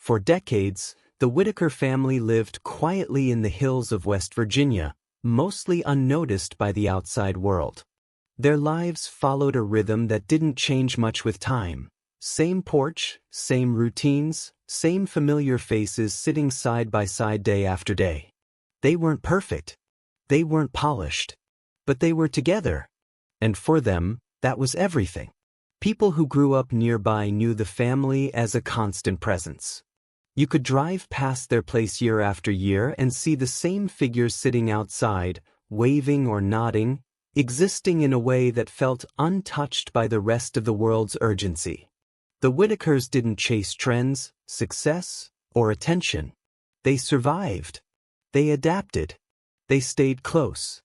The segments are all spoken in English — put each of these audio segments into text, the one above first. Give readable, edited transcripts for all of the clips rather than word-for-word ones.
For decades, the Whittaker family lived quietly in the hills of West Virginia, mostly unnoticed by the outside world. Their lives followed a rhythm that didn't change much with time. Same porch, same routines, same familiar faces sitting side by side day after day. They weren't perfect. They weren't polished. But they were together. And for them, that was everything. People who grew up nearby knew the family as a constant presence. You could drive past their place year after year and see the same figures sitting outside, waving or nodding, existing in a way that felt untouched by the rest of the world's urgency. The Whittakers didn't chase trends, success, or attention. They survived. They adapted. They stayed close.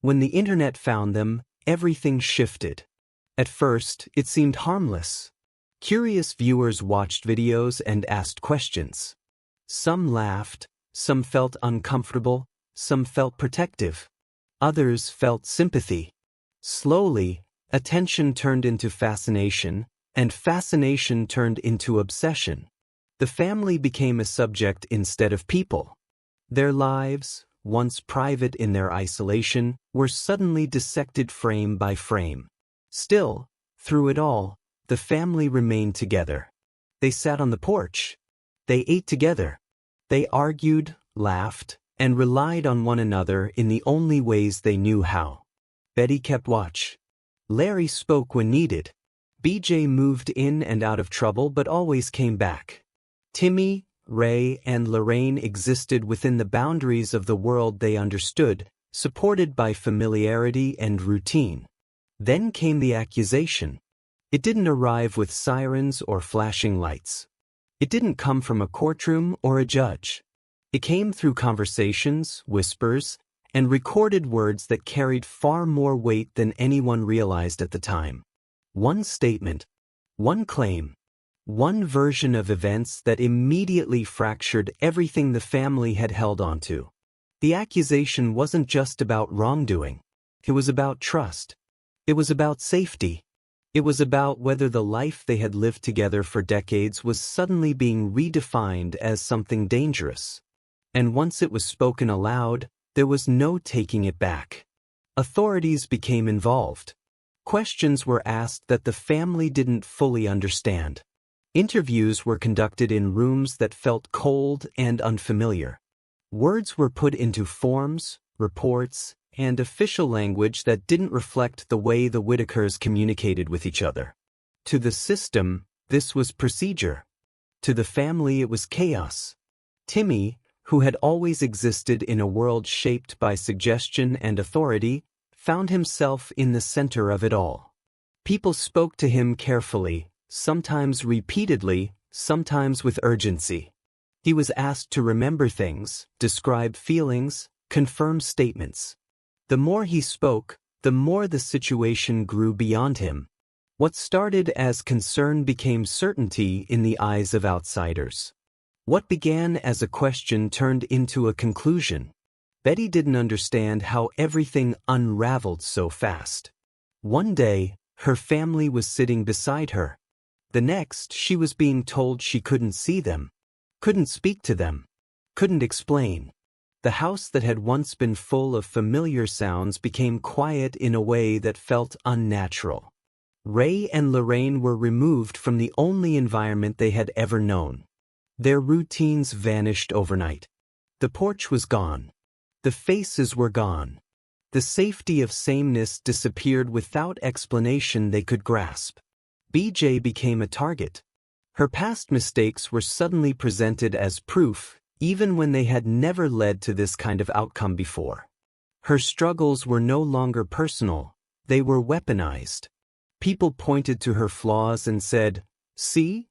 When the internet found them, everything shifted. At first, it seemed harmless. Curious viewers watched videos and asked questions. Some laughed, some felt uncomfortable, some felt protective. Others felt sympathy. Slowly, attention turned into fascination, and fascination turned into obsession. The family became a subject instead of people. Their lives, once private in their isolation, were suddenly dissected frame by frame. Still, through it all, the family remained together. They sat on the porch. They ate together. They argued, laughed, and relied on one another in the only ways they knew how. Betty kept watch. Larry spoke when needed. BJ moved in and out of trouble but always came back. Timmy, Ray, and Lorraine existed within the boundaries of the world they understood, supported by familiarity and routine. Then came the accusation. It didn't arrive with sirens or flashing lights. It didn't come from a courtroom or a judge. It came through conversations, whispers, and recorded words that carried far more weight than anyone realized at the time. One statement, one claim, one version of events that immediately fractured everything the family had held onto. The accusation wasn't just about wrongdoing. It was about trust. It was about safety. It was about whether the life they had lived together for decades was suddenly being redefined as something dangerous. And once it was spoken aloud, there was no taking it back. Authorities became involved. Questions were asked that the family didn't fully understand. Interviews were conducted in rooms that felt cold and unfamiliar. Words were put into forms, reports, and official language that didn't reflect the way the Whittakers communicated with each other. To the system, this was procedure. To the family, it was chaos. Timmy, who had always existed in a world shaped by suggestion and authority, found himself in the center of it all. People spoke to him carefully, sometimes repeatedly, sometimes with urgency. He was asked to remember things, describe feelings, confirm statements. The more he spoke, the more the situation grew beyond him. What started as concern became certainty in the eyes of outsiders. What began as a question turned into a conclusion. Betty didn't understand how everything unraveled so fast. One day, her family was sitting beside her. The next, she was being told she couldn't see them, couldn't speak to them, couldn't explain. The house that had once been full of familiar sounds became quiet in a way that felt unnatural. Ray and Lorraine were removed from the only environment they had ever known. Their routines vanished overnight. The porch was gone. The faces were gone. The safety of sameness disappeared without explanation they could grasp. BJ became a target. Her past mistakes were suddenly presented as proof, even when they had never led to this kind of outcome before. Her struggles were no longer personal, they were weaponized. People pointed to her flaws and said, "See?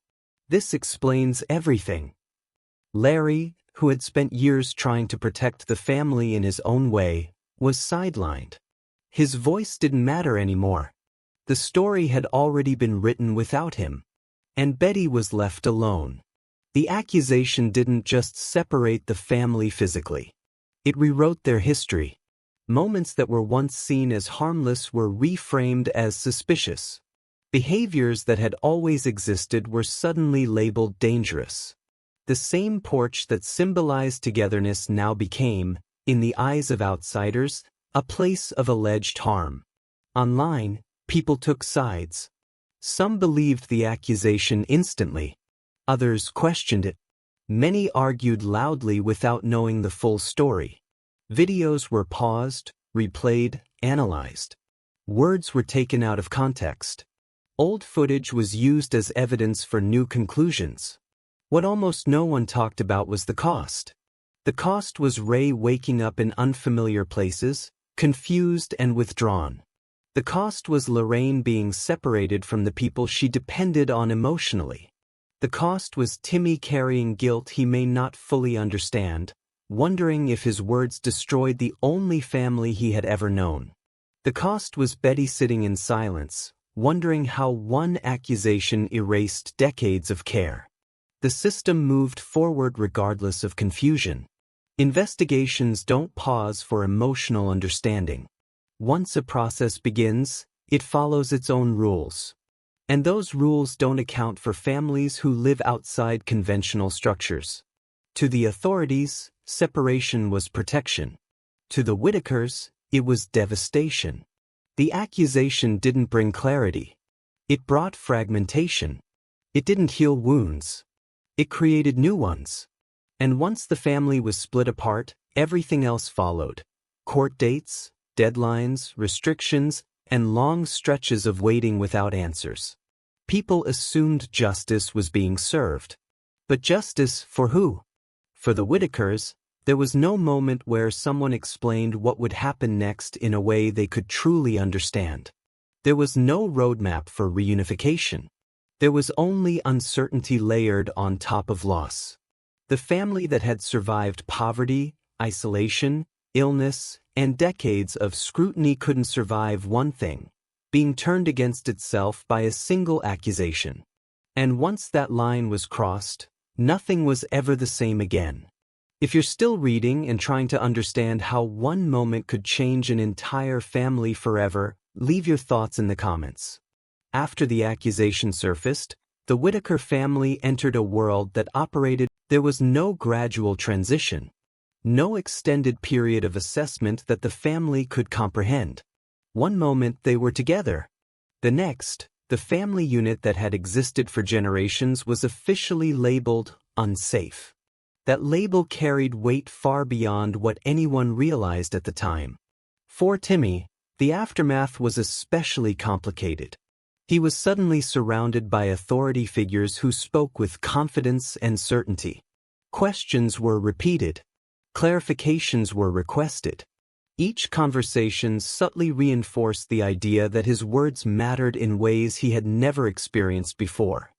This explains everything." Larry, who had spent years trying to protect the family in his own way, was sidelined. His voice didn't matter anymore. The story had already been written without him. And Betty was left alone. The accusation didn't just separate the family physically. It rewrote their history. Moments that were once seen as harmless were reframed as suspicious. Behaviors that had always existed were suddenly labeled dangerous. The same porch that symbolized togetherness now became, in the eyes of outsiders, a place of alleged harm. Online, people took sides. Some believed the accusation instantly. Others questioned it. Many argued loudly without knowing the full story. Videos were paused, replayed, analyzed. Words were taken out of context. Old footage was used as evidence for new conclusions. What almost no one talked about was the cost. The cost was Ray waking up in unfamiliar places, confused and withdrawn. The cost was Lorraine being separated from the people she depended on emotionally. The cost was Timmy carrying guilt he may not fully understand, wondering if his words destroyed the only family he had ever known. The cost was Betty sitting in silence, wondering how one accusation erased decades of care. The system moved forward regardless of confusion. Investigations don't pause for emotional understanding. Once a process begins, it follows its own rules. And those rules don't account for families who live outside conventional structures. To the authorities, separation was protection. To the Whittakers, it was devastation. The accusation didn't bring clarity. It brought fragmentation. It didn't heal wounds. It created new ones. And once the family was split apart, everything else followed. Court dates, deadlines, restrictions, and long stretches of waiting without answers. People assumed justice was being served. But justice for who? For the Whittakers, there was no moment where someone explained what would happen next in a way they could truly understand. There was no roadmap for reunification. There was only uncertainty layered on top of loss. The family that had survived poverty, isolation, illness, and decades of scrutiny couldn't survive one thing: being turned against itself by a single accusation. And once that line was crossed, nothing was ever the same again. If you're still reading and trying to understand how one moment could change an entire family forever, leave your thoughts in the comments. After the accusation surfaced, the Whittaker family entered a world that operated. There was no gradual transition. No extended period of assessment that the family could comprehend. One moment they were together. The next, the family unit that had existed for generations was officially labeled unsafe. That label carried weight far beyond what anyone realized at the time. For Timmy, the aftermath was especially complicated. He was suddenly surrounded by authority figures who spoke with confidence and certainty. Questions were repeated. Clarifications were requested. Each conversation subtly reinforced the idea that his words mattered in ways he had never experienced before.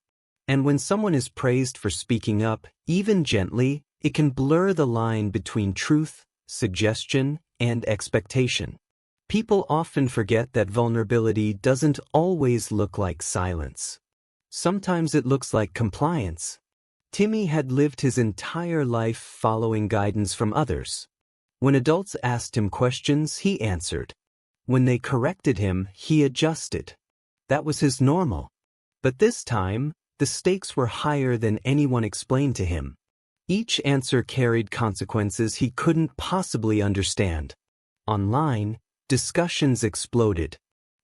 And when someone is praised for speaking up, even gently, it can blur the line between truth, suggestion, and expectation. People often forget that vulnerability doesn't always look like silence. Sometimes it looks like compliance. Timmy had lived his entire life following guidance from others. When adults asked him questions, he answered. When they corrected him, he adjusted. That was his normal. But this time, the stakes were higher than anyone explained to him. Each answer carried consequences he couldn't possibly understand. Online, discussions exploded.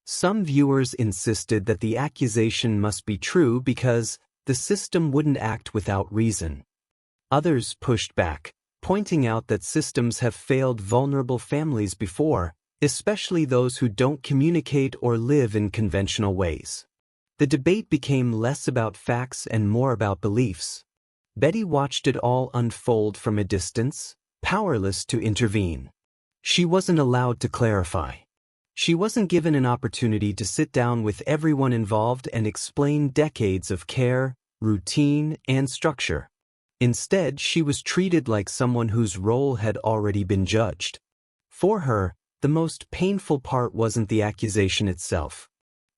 Some viewers insisted that the accusation must be true because the system wouldn't act without reason. Others pushed back, pointing out that systems have failed vulnerable families before, especially those who don't communicate or live in conventional ways. The debate became less about facts and more about beliefs. Betty watched it all unfold from a distance, powerless to intervene. She wasn't allowed to clarify. She wasn't given an opportunity to sit down with everyone involved and explain decades of care, routine, and structure. Instead, she was treated like someone whose role had already been judged. For her, the most painful part wasn't the accusation itself.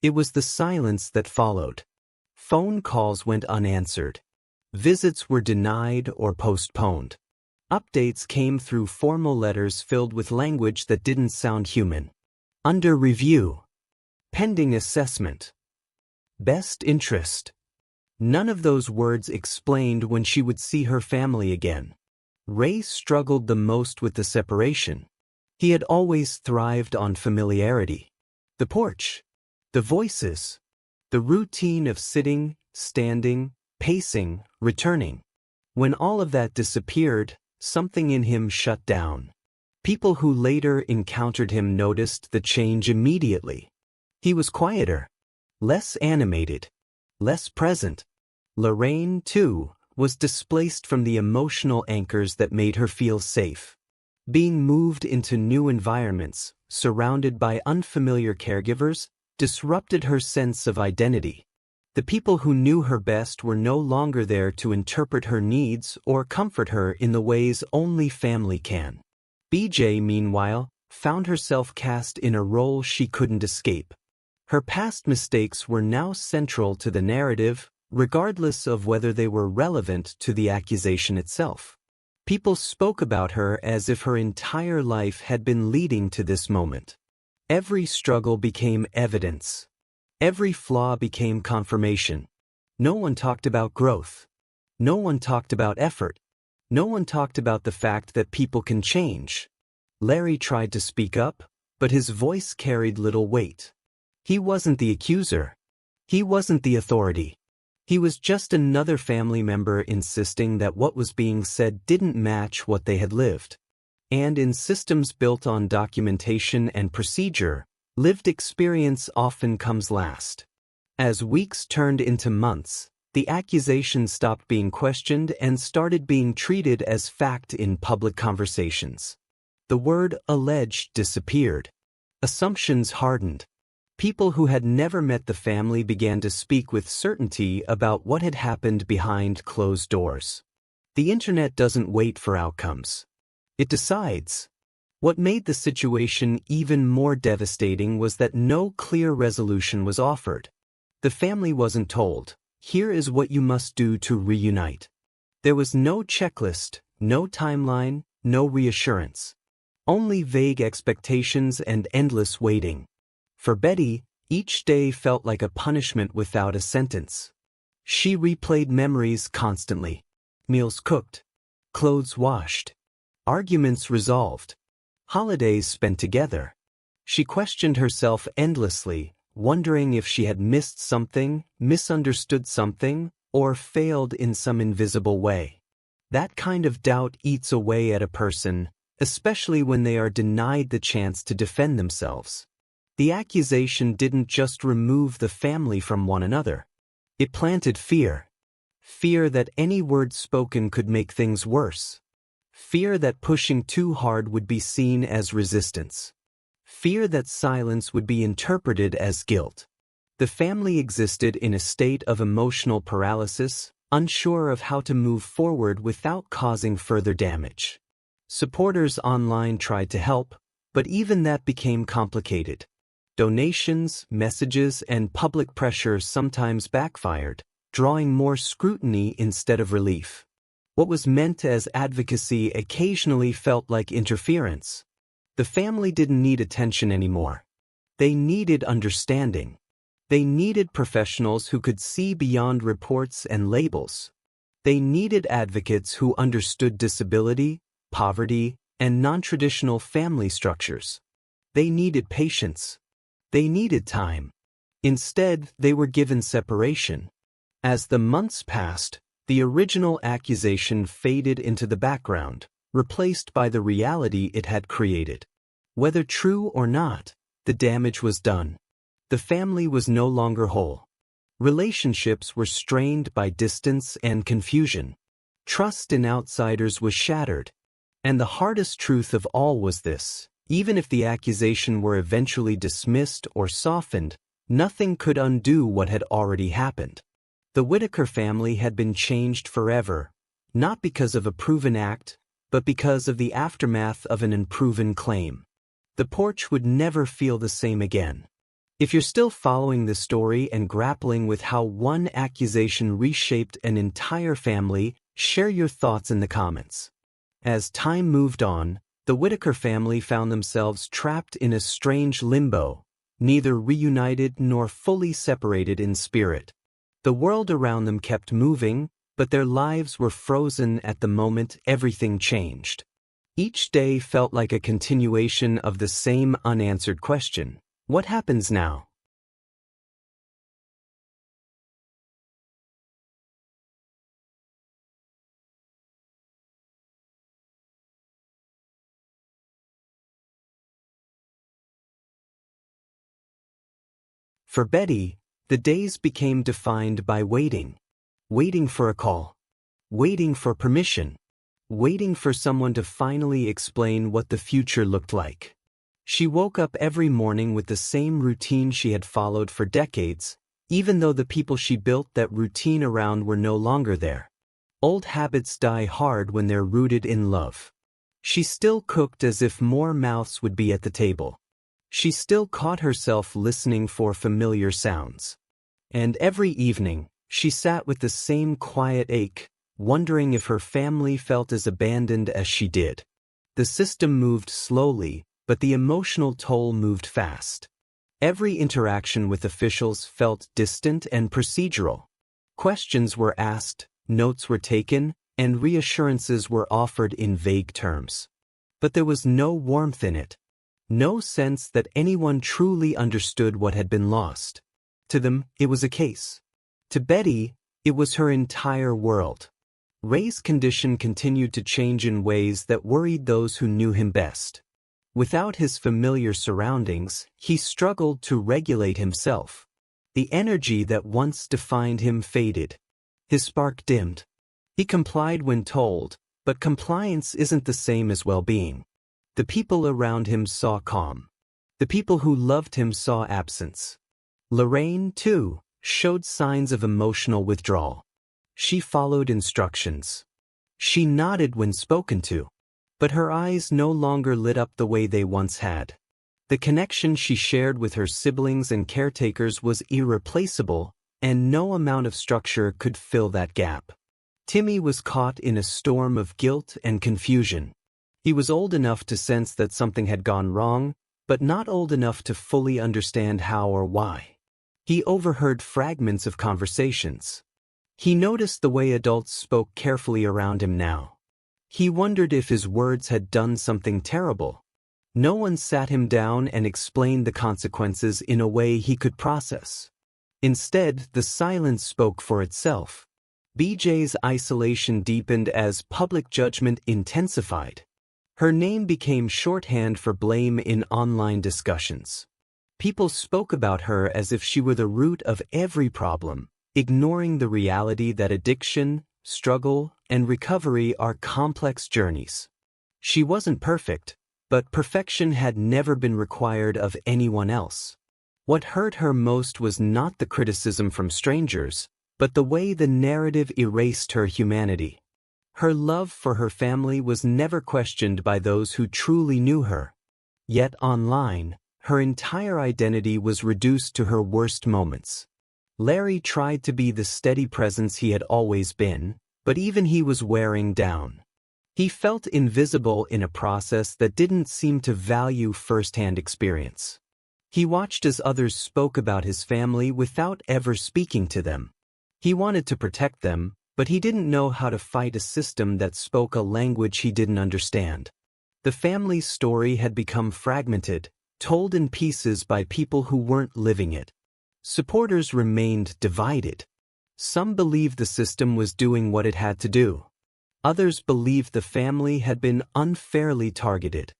It was the silence that followed. Phone calls went unanswered. Visits were denied or postponed. Updates came through formal letters filled with language that didn't sound human. Under review. Pending assessment. Best interest. None of those words explained when she would see her family again. Ray struggled the most with the separation. He had always thrived on familiarity. The porch, the voices, the routine of sitting, standing, pacing, returning. When all of that disappeared, something in him shut down. People who later encountered him noticed the change immediately. He was quieter, less animated, less present. Lorraine, too, was displaced from the emotional anchors that made her feel safe. Being moved into new environments, surrounded by unfamiliar caregivers, disrupted her sense of identity. The people who knew her best were no longer there to interpret her needs or comfort her in the ways only family can. BJ, meanwhile, found herself cast in a role she couldn't escape. Her past mistakes were now central to the narrative, regardless of whether they were relevant to the accusation itself. People spoke about her as if her entire life had been leading to this moment. Every struggle became evidence. Every flaw became confirmation. No one talked about growth. No one talked about effort. No one talked about the fact that people can change. Larry tried to speak up, but his voice carried little weight. He wasn't the accuser. He wasn't the authority. He was just another family member insisting that what was being said didn't match what they had lived. And in systems built on documentation and procedure, lived experience often comes last. As weeks turned into months, the accusation stopped being questioned and started being treated as fact in public conversations. The word alleged disappeared. Assumptions hardened. People who had never met the family began to speak with certainty about what had happened behind closed doors. The internet doesn't wait for outcomes. It decides. What made the situation even more devastating was that no clear resolution was offered. The family wasn't told, "Here is what you must do to reunite." There was no checklist, no timeline, no reassurance. Only vague expectations and endless waiting. For Betty, each day felt like a punishment without a sentence. She replayed memories constantly. Meals cooked, clothes washed, arguments resolved, holidays spent together. She questioned herself endlessly, wondering if she had missed something, misunderstood something, or failed in some invisible way. That kind of doubt eats away at a person, especially when they are denied the chance to defend themselves. The accusation didn't just remove the family from one another. It planted fear. Fear that any word spoken could make things worse. Fear that pushing too hard would be seen as resistance. Fear that silence would be interpreted as guilt. The family existed in a state of emotional paralysis, unsure of how to move forward without causing further damage. Supporters online tried to help, but even that became complicated. Donations, messages, and public pressure sometimes backfired, drawing more scrutiny instead of relief. What was meant as advocacy occasionally felt like interference. The family didn't need attention anymore. They needed understanding. They needed professionals who could see beyond reports and labels. They needed advocates who understood disability, poverty, and non-traditional family structures. They needed patience. They needed time. Instead, they were given separation. As the months passed, the original accusation faded into the background, replaced by the reality it had created. Whether true or not, the damage was done. The family was no longer whole. Relationships were strained by distance and confusion. Trust in outsiders was shattered. And the hardest truth of all was this: even if the accusation were eventually dismissed or softened, nothing could undo what had already happened. The Whittaker family had been changed forever, not because of a proven act, but because of the aftermath of an unproven claim. The porch would never feel the same again. If you're still following the story and grappling with how one accusation reshaped an entire family, share your thoughts in the comments. As time moved on, the Whittaker family found themselves trapped in a strange limbo, neither reunited nor fully separated in spirit. The world around them kept moving, but their lives were frozen at the moment everything changed. Each day felt like a continuation of the same unanswered question: what happens now? For Betty, the days became defined by waiting. Waiting for a call. Waiting for permission. Waiting for someone to finally explain what the future looked like. She woke up every morning with the same routine she had followed for decades, even though the people she built that routine around were no longer there. Old habits die hard when they're rooted in love. She still cooked as if more mouths would be at the table. She still caught herself listening for familiar sounds. And every evening, she sat with the same quiet ache, wondering if her family felt as abandoned as she did. The system moved slowly, but the emotional toll moved fast. Every interaction with officials felt distant and procedural. Questions were asked, notes were taken, and reassurances were offered in vague terms. But there was no warmth in it. No sense that anyone truly understood what had been lost. To them, it was a case. To Betty, it was her entire world. Ray's condition continued to change in ways that worried those who knew him best. Without his familiar surroundings, he struggled to regulate himself. The energy that once defined him faded. His spark dimmed. He complied when told, but compliance isn't the same as well-being. The people around him saw calm. The people who loved him saw absence. Lorraine, too, showed signs of emotional withdrawal. She followed instructions. She nodded when spoken to. But her eyes no longer lit up the way they once had. The connection she shared with her siblings and caretakers was irreplaceable, and no amount of structure could fill that gap. Timmy was caught in a storm of guilt and confusion. He was old enough to sense that something had gone wrong, but not old enough to fully understand how or why. He overheard fragments of conversations. He noticed the way adults spoke carefully around him now. He wondered if his words had done something terrible. No one sat him down and explained the consequences in a way he could process. Instead, the silence spoke for itself. BJ's isolation deepened as public judgment intensified. Her name became shorthand for blame in online discussions. People spoke about her as if she were the root of every problem, ignoring the reality that addiction, struggle, and recovery are complex journeys. She wasn't perfect, but perfection had never been required of anyone else. What hurt her most was not the criticism from strangers, but the way the narrative erased her humanity. Her love for her family was never questioned by those who truly knew her. Yet online, her entire identity was reduced to her worst moments. Larry tried to be the steady presence he had always been, but even he was wearing down. He felt invisible in a process that didn't seem to value first-hand experience. He watched as others spoke about his family without ever speaking to them. He wanted to protect them, but he didn't know how to fight a system that spoke a language he didn't understand. The family's story had become fragmented, told in pieces by people who weren't living it. Supporters remained divided. Some believed the system was doing what it had to do. Others believed the family had been unfairly targeted.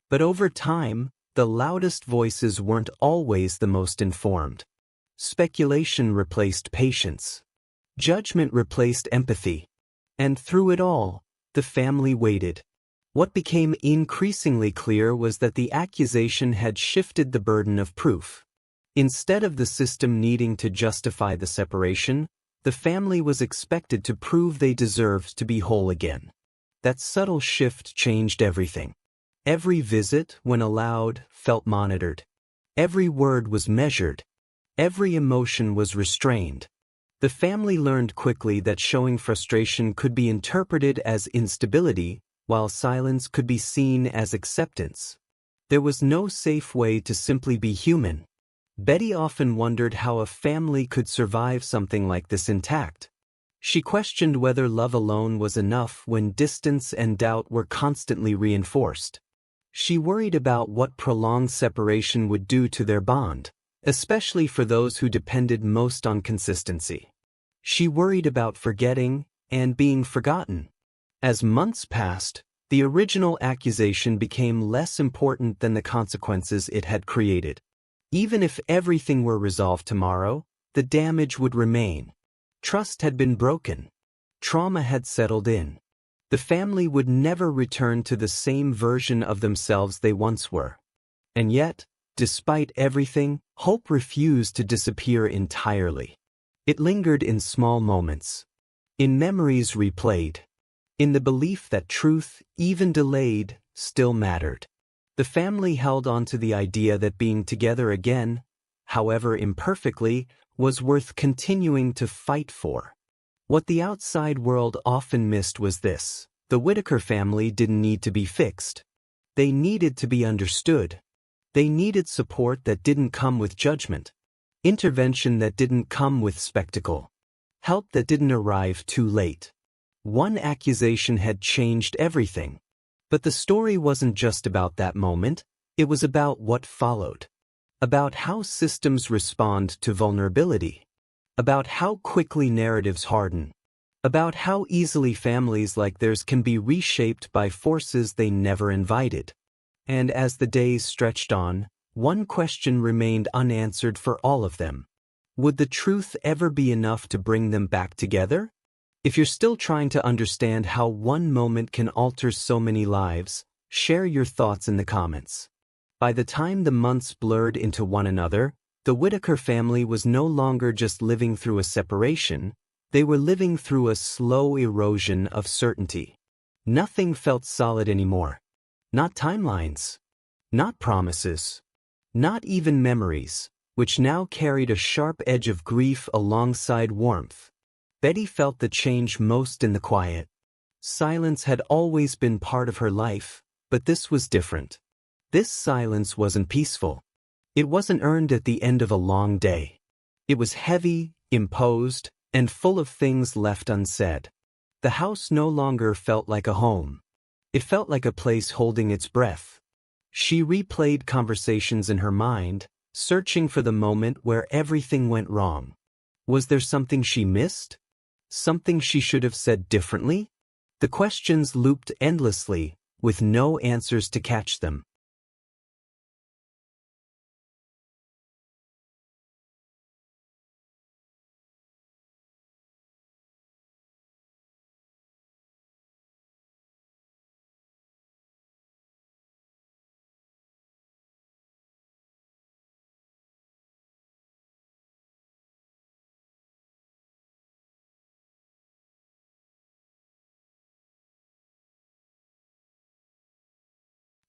But over time, the loudest voices weren't always the most informed. Speculation replaced patience. Judgment replaced empathy. And through it all, the family waited. What became increasingly clear was that the accusation had shifted the burden of proof. Instead of the system needing to justify the separation, the family was expected to prove they deserved to be whole again. That subtle shift changed everything. Every visit, when allowed, felt monitored. Every word was measured. Every emotion was restrained. The family learned quickly that showing frustration could be interpreted as instability, while silence could be seen as acceptance. There was no safe way to simply be human. Betty often wondered how a family could survive something like this intact. She questioned whether love alone was enough when distance and doubt were constantly reinforced. She worried about what prolonged separation would do to their bond, especially for those who depended most on consistency. She worried about forgetting and being forgotten. As months passed, the original accusation became less important than the consequences it had created. Even if everything were resolved tomorrow, the damage would remain. Trust had been broken. Trauma had settled in. The family would never return to the same version of themselves they once were. And yet, despite everything, hope refused to disappear entirely. It lingered in small moments, in memories replayed, in the belief that truth, even delayed, still mattered. The family held on to the idea that being together again, however imperfectly, was worth continuing to fight for. What the outside world often missed was this: the Whittaker family didn't need to be fixed. They needed to be understood. They needed support that didn't come with judgment, intervention that didn't come with spectacle, help that didn't arrive too late. One accusation had changed everything. But the story wasn't just about that moment, it was about what followed. About how systems respond to vulnerability. About how quickly narratives harden. About how easily families like theirs can be reshaped by forces they never invited. And as the days stretched on, one question remained unanswered for all of them. Would the truth ever be enough to bring them back together? If you're still trying to understand how one moment can alter so many lives, share your thoughts in the comments. By the time the months blurred into one another, the Whittaker family was no longer just living through a separation, they were living through a slow erosion of certainty. Nothing felt solid anymore. Not timelines. Not promises. Not even memories, which now carried a sharp edge of grief alongside warmth. Betty felt the change most in the quiet. Silence had always been part of her life, but this was different. This silence wasn't peaceful. It wasn't earned at the end of a long day. It was heavy, imposed, and full of things left unsaid. The house no longer felt like a home. It felt like a place holding its breath. She replayed conversations in her mind, searching for the moment where everything went wrong. Was there something she missed? Something she should have said differently? The questions looped endlessly, with no answers to catch them.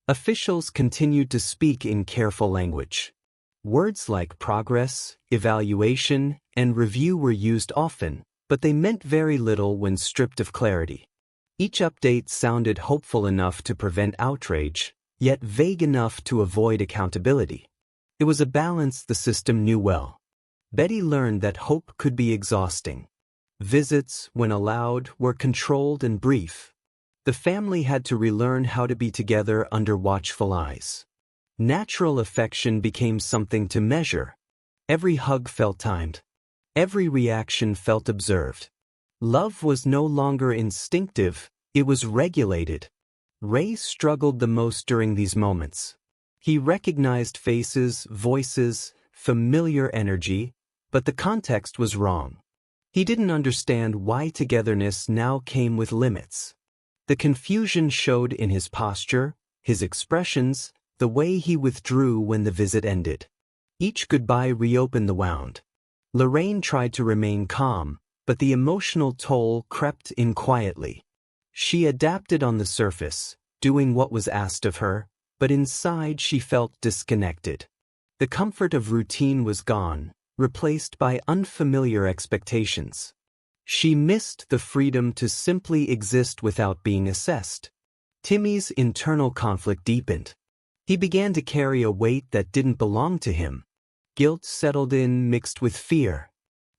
Officials continued to speak in careful language. Words like progress, evaluation, and review were used often, but they meant very little when stripped of clarity. Each update sounded hopeful enough to prevent outrage, yet vague enough to avoid accountability. It was a balance the system knew well. Betty learned that hope could be exhausting. Visits, when allowed, were controlled and brief. The family had to relearn how to be together under watchful eyes. Natural affection became something to measure. Every hug felt timed. Every reaction felt observed. Love was no longer instinctive, it was regulated. Ray struggled the most during these moments. He recognized faces, voices, familiar energy, but the context was wrong. He didn't understand why togetherness now came with limits. The confusion showed in his posture, his expressions, the way he withdrew when the visit ended. Each goodbye reopened the wound. Lorraine tried to remain calm, but the emotional toll crept in quietly. She adapted on the surface, doing what was asked of her, but inside she felt disconnected. The comfort of routine was gone, replaced by unfamiliar expectations. She missed the freedom to simply exist without being assessed. Timmy's internal conflict deepened. He began to carry a weight that didn't belong to him. Guilt settled in mixed with fear.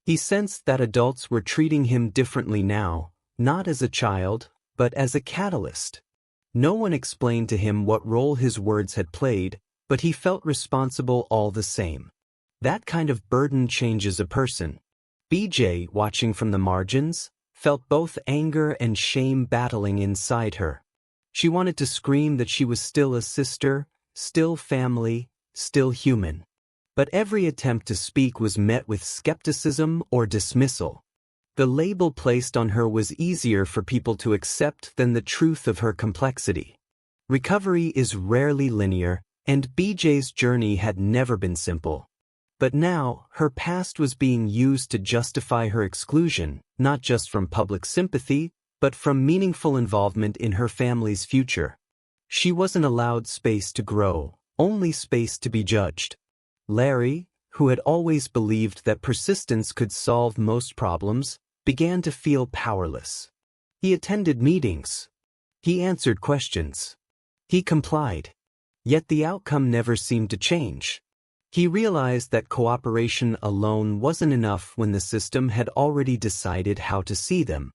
He sensed that adults were treating him differently now, not as a child, but as a catalyst. No one explained to him what role his words had played, but he felt responsible all the same. That kind of burden changes a person. BJ, watching from the margins, felt both anger and shame battling inside her. She wanted to scream that she was still a sister, still family, still human. But every attempt to speak was met with skepticism or dismissal. The label placed on her was easier for people to accept than the truth of her complexity. Recovery is rarely linear, and BJ's journey had never been simple. But now, her past was being used to justify her exclusion, not just from public sympathy, but from meaningful involvement in her family's future. She wasn't allowed space to grow, only space to be judged. Larry, who had always believed that persistence could solve most problems, began to feel powerless. He attended meetings. He answered questions. He complied. Yet the outcome never seemed to change. He realized that cooperation alone wasn't enough when the system had already decided how to see them.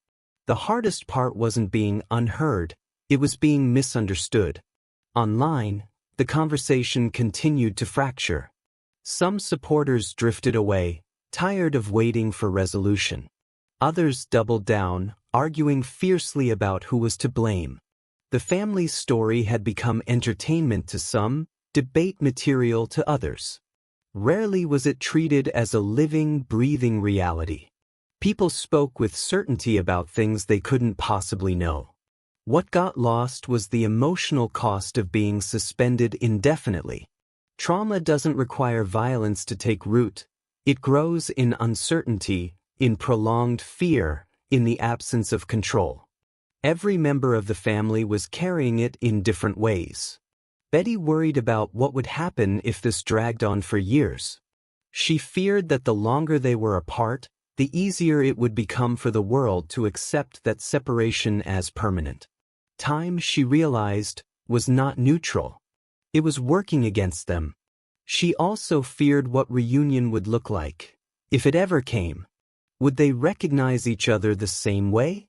The hardest part wasn't being unheard, it was being misunderstood. Online, the conversation continued to fracture. Some supporters drifted away, tired of waiting for resolution. Others doubled down, arguing fiercely about who was to blame. The family's story had become entertainment to some, debate material to others. Rarely was it treated as a living, breathing reality. People spoke with certainty about things they couldn't possibly know. What got lost was the emotional cost of being suspended indefinitely. Trauma doesn't require violence to take root. It grows in uncertainty, in prolonged fear, in the absence of control. Every member of the family was carrying it in different ways. Betty worried about what would happen if this dragged on for years. She feared that the longer they were apart, the easier it would become for the world to accept that separation as permanent. Time, she realized, was not neutral. It was working against them. She also feared what reunion would look like, if it ever came. Would they recognize each other the same way?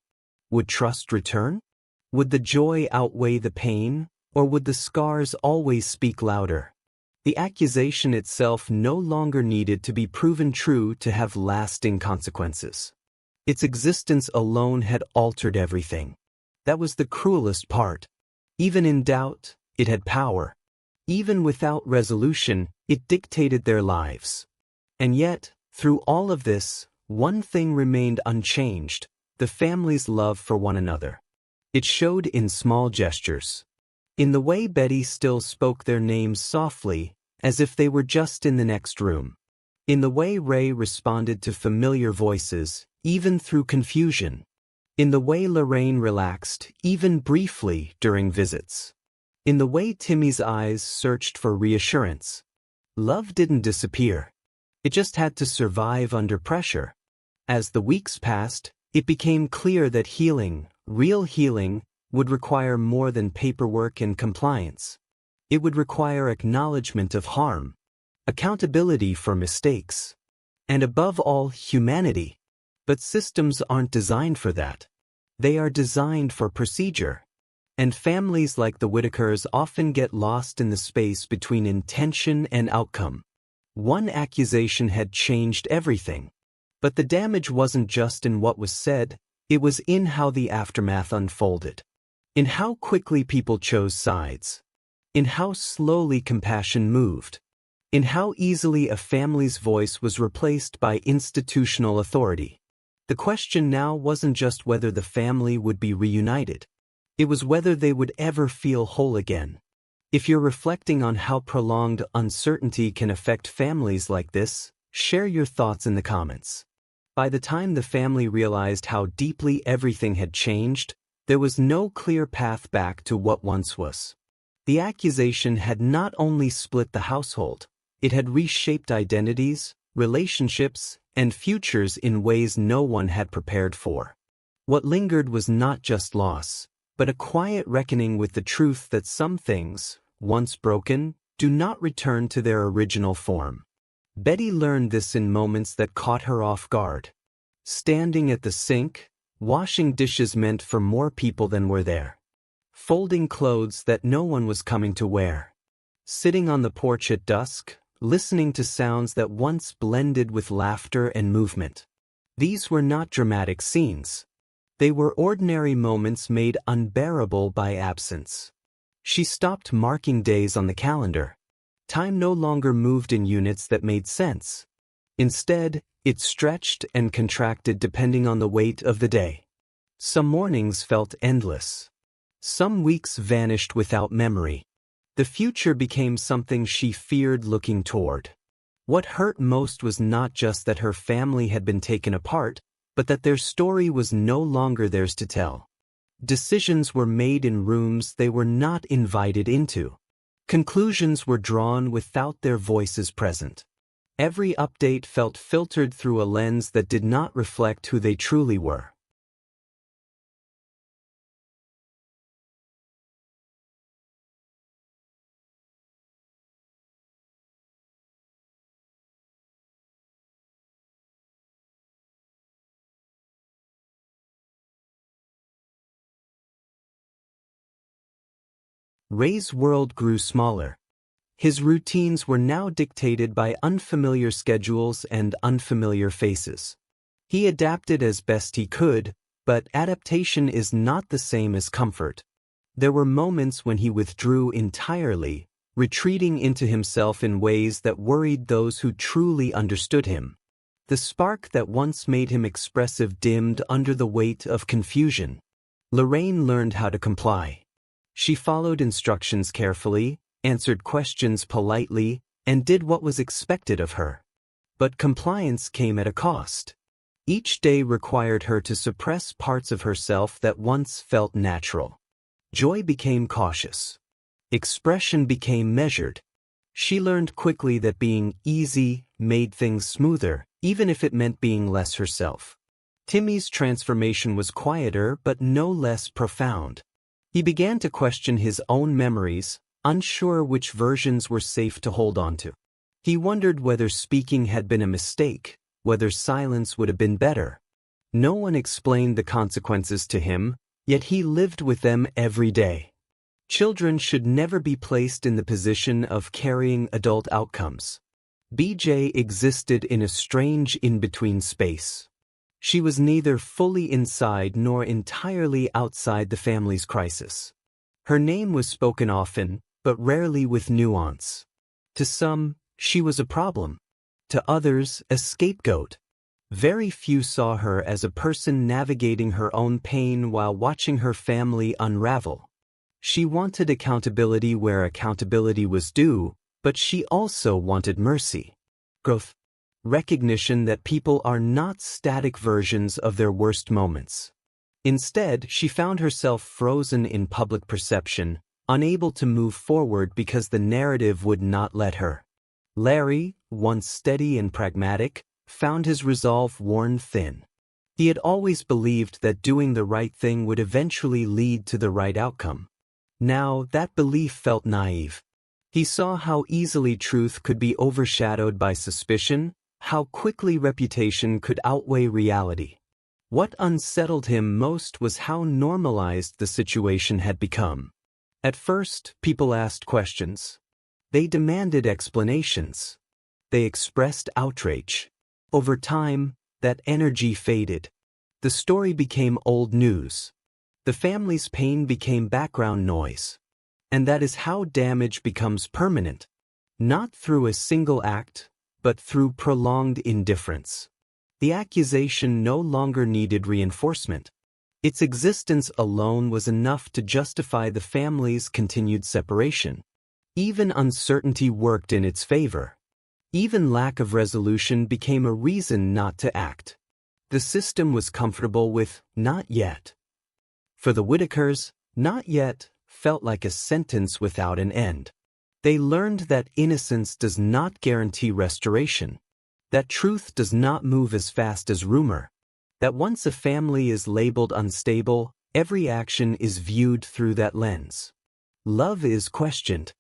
Would trust return? Would the joy outweigh the pain, or would the scars always speak louder? The accusation itself no longer needed to be proven true to have lasting consequences. Its existence alone had altered everything. That was the cruelest part. Even in doubt, it had power. Even without resolution, it dictated their lives. And yet, through all of this, one thing remained unchanged: the family's love for one another. It showed in small gestures. In the way Betty still spoke their names softly, as if they were just in the next room. In the way Ray responded to familiar voices, even through confusion. In the way Lorraine relaxed, even briefly, during visits. In the way Timmy's eyes searched for reassurance. Love didn't disappear. It just had to survive under pressure. As the weeks passed, it became clear that healing, real healing, would require more than paperwork and compliance. It would require acknowledgement of harm, accountability for mistakes, and above all, humanity. But systems aren't designed for that. They are designed for procedure. And families like the Whittakers often get lost in the space between intention and outcome. One accusation had changed everything. But the damage wasn't just in what was said, it was in how the aftermath unfolded. In how quickly people chose sides. In how slowly compassion moved. In how easily a family's voice was replaced by institutional authority. The question now wasn't just whether the family would be reunited. It was whether they would ever feel whole again. If you're reflecting on how prolonged uncertainty can affect families like this, share your thoughts in the comments. By the time the family realized how deeply everything had changed, there was no clear path back to what once was. The accusation had not only split the household, it had reshaped identities, relationships, and futures in ways no one had prepared for. What lingered was not just loss, but a quiet reckoning with the truth that some things, once broken, do not return to their original form. Betty learned this in moments that caught her off guard. Standing at the sink, washing dishes meant for more people than were there. Folding clothes that no one was coming to wear. Sitting on the porch at dusk, listening to sounds that once blended with laughter and movement. These were not dramatic scenes. They were ordinary moments made unbearable by absence. She stopped marking days on the calendar. Time no longer moved in units that made sense. Instead, it stretched and contracted depending on the weight of the day. Some mornings felt endless. Some weeks vanished without memory. The future became something she feared looking toward. What hurt most was not just that her family had been taken apart, but that their story was no longer theirs to tell. Decisions were made in rooms they were not invited into. Conclusions were drawn without their voices present. Every update felt filtered through a lens that did not reflect who they truly were. Ray's world grew smaller. His routines were now dictated by unfamiliar schedules and unfamiliar faces. He adapted as best he could, but adaptation is not the same as comfort. There were moments when he withdrew entirely, retreating into himself in ways that worried those who truly understood him. The spark that once made him expressive dimmed under the weight of confusion. Lorraine learned how to comply. She followed instructions carefully, answered questions politely, and did what was expected of her. But compliance came at a cost. Each day required her to suppress parts of herself that once felt natural. Joy became cautious. Expression became measured. She learned quickly that being easy made things smoother, even if it meant being less herself. Timmy's transformation was quieter but no less profound. He began to question his own memories, unsure which versions were safe to hold on to. He wondered whether speaking had been a mistake, whether silence would have been better. No one explained the consequences to him, yet he lived with them every day. Children should never be placed in the position of carrying adult outcomes. BJ existed in a strange in-between space. She was neither fully inside nor entirely outside the family's crisis. Her name was spoken often, but rarely with nuance. To some, she was a problem. To others, a scapegoat. Very few saw her as a person navigating her own pain while watching her family unravel. She wanted accountability where accountability was due, but she also wanted mercy. Growth. Recognition that people are not static versions of their worst moments. Instead, she found herself frozen in public perception, unable to move forward because the narrative would not let her. Larry, once steady and pragmatic, found his resolve worn thin. He had always believed that doing the right thing would eventually lead to the right outcome. Now, that belief felt naive. He saw how easily truth could be overshadowed by suspicion, how quickly reputation could outweigh reality. What unsettled him most was how normalized the situation had become. At first, people asked questions. They demanded explanations. They expressed outrage. Over time, that energy faded. The story became old news. The family's pain became background noise. And that is how damage becomes permanent. Not through a single act, but through prolonged indifference. The accusation no longer needed reinforcement. Its existence alone was enough to justify the family's continued separation. Even uncertainty worked in its favor. Even lack of resolution became a reason not to act. The system was comfortable with "not yet." For the Whittakers, "not yet" felt like a sentence without an end. They learned that innocence does not guarantee restoration, that truth does not move as fast as rumor, that once a family is labeled unstable, every action is viewed through that lens. Love is questioned.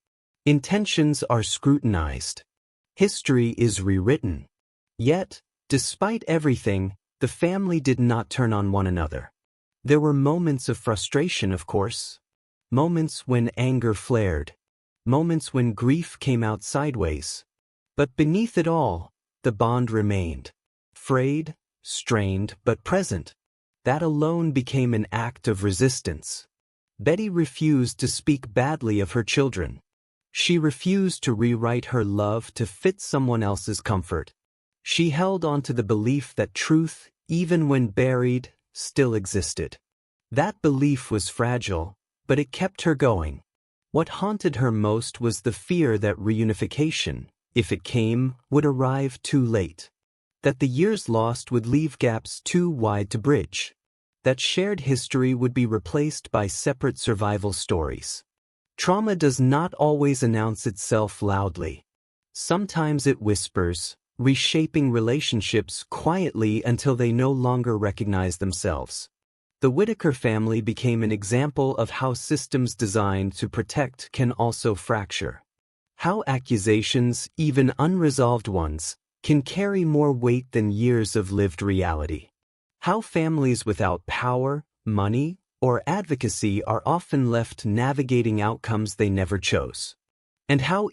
Intentions are scrutinized. History is rewritten. Yet, despite everything, the family did not turn on one another. There were moments of frustration, of course. Moments when anger flared. Moments when grief came out sideways. But beneath it all, the bond remained. Frayed, strained, but present. That alone became an act of resistance. Betty refused to speak badly of her children. She refused to rewrite her love to fit someone else's comfort. She held on to the belief that truth, even when buried, still existed. That belief was fragile, but it kept her going. What haunted her most was the fear that reunification, if it came, would arrive too late. That the years lost would leave gaps too wide to bridge. That shared history would be replaced by separate survival stories. Trauma does not always announce itself loudly. Sometimes it whispers, reshaping relationships quietly until they no longer recognize themselves. The Whittaker family became an example of how systems designed to protect can also fracture. How accusations, even unresolved ones, can carry more weight than years of lived reality. How families without power, money, or advocacy are often left navigating outcomes they never chose. And how